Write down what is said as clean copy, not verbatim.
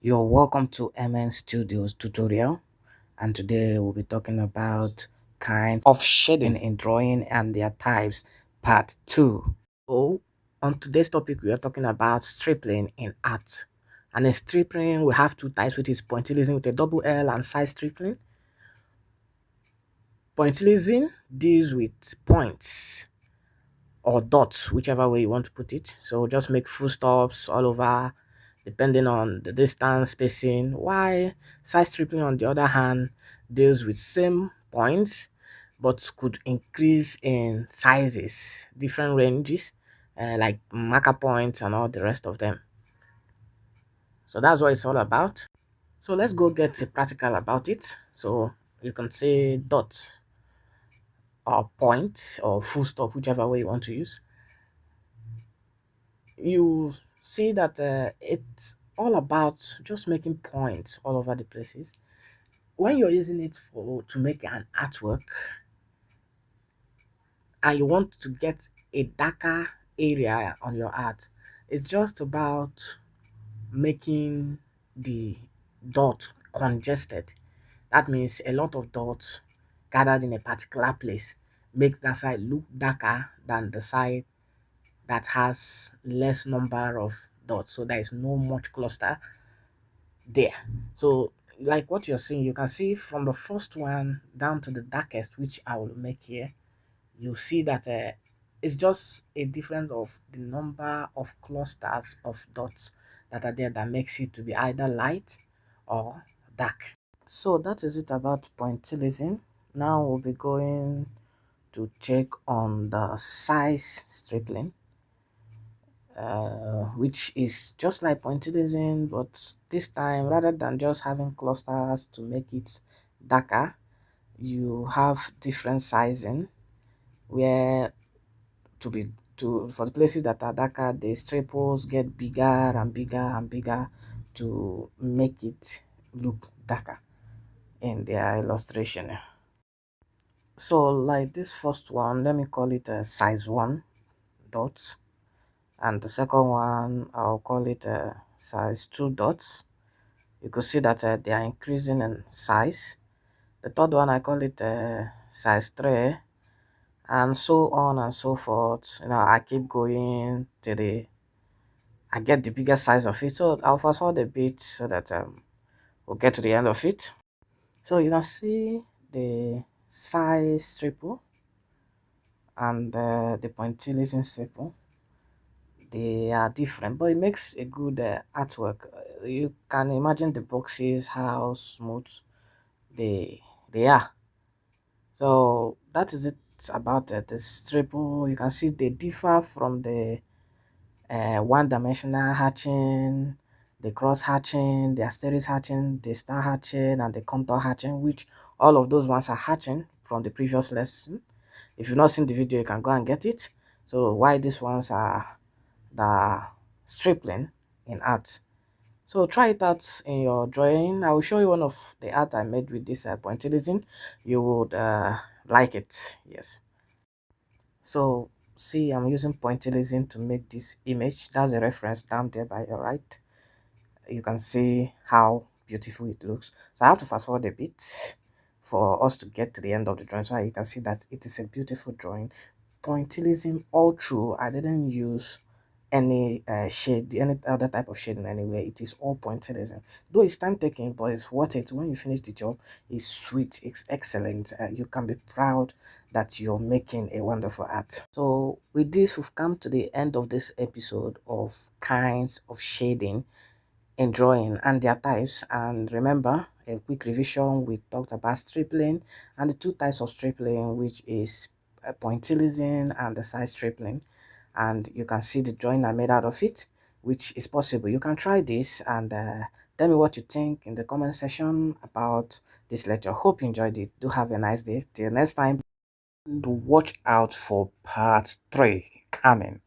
You're welcome to MN Studios tutorial, and today we'll be talking about kinds of shading in drawing and their types, part 2. So on today's topic we are talking about stripling in art. And in stripling we have two types, which is pointillism with a double L and side stripling. Pointillism deals with points or dots, whichever way you want to put it. So just make full stops all over depending on the distance spacing. While side stripping on the other hand deals with same points but could increase in sizes, different ranges, like marker points and all the rest of them. So that's what it's all about. So let's go get practical about it. So you can say dot or point or full stop, whichever way you want to use. You see that it's all about just making points all over the places. When you're using it for to make an artwork and you want to get a darker area on your art, it's just about making the dot congested. That means a lot of dots gathered in a particular place makes that side look darker than the side that has less number of dots, so there is no much cluster there. So like what you're seeing, you can see from the first one down to the darkest, which I will make here, you see that it's just a difference of the number of clusters of dots that are there that makes it to be either light or dark. So that is it about pointillism. Now we'll be going to check on the size stripling, which is just like pointillism, but this time rather than just having clusters to make it darker, you have different sizing where to be to for the places that are darker, the striples get bigger and bigger and bigger to make it look darker in their illustration. So like this first one, let me call it a size 1 dots, and the second one I'll call it a size 2 dots. You could see that they are increasing in size. The third one I call it size 3, and so on and so forth. I keep going till I get the bigger size of it. So I'll fast forward a bit so that we'll get to the end of it. So you can see the size triple and the pointillism staple. They are different, but it makes a good artwork. You can imagine the boxes, how smooth they are. So that is it about the staple. You can see they differ from the one-dimensional hatching, the cross hatching, the asterisk hatching, the star hatching, and the contour hatching, which all of those ones are hatching from the previous lesson. If you've not seen the video, you can go and get it. So why these ones are the stripling in art. So try it out in your drawing. I will show you one of the art I made with this pointillism. You would like it, yes. So see, I'm using pointillism to make this image. That's a reference down there by your right. You can see how beautiful it looks. So I have to fast forward a bit for us to get to the end of the drawing, so you can see that it is a beautiful drawing. Pointillism all through. I didn't use any shade, any other type of shading anywhere. It is all pointillism, though it's time taking, but it's worth it. When you finish the job, it's sweet, it's excellent. You can be proud that you're making a wonderful art. So with this, we've come to the end of this episode of kinds of shading in drawing and their types. And remember, a quick revision, we talked about stripling and the two types of stripling, which is pointillism and the side stripling. And you can see the drawing I made out of it, which is possible. You can try this and tell me what you think in the comment section about this lecture. Hope you enjoyed it. Do have a nice day. Till next time, watch out for part 3 coming.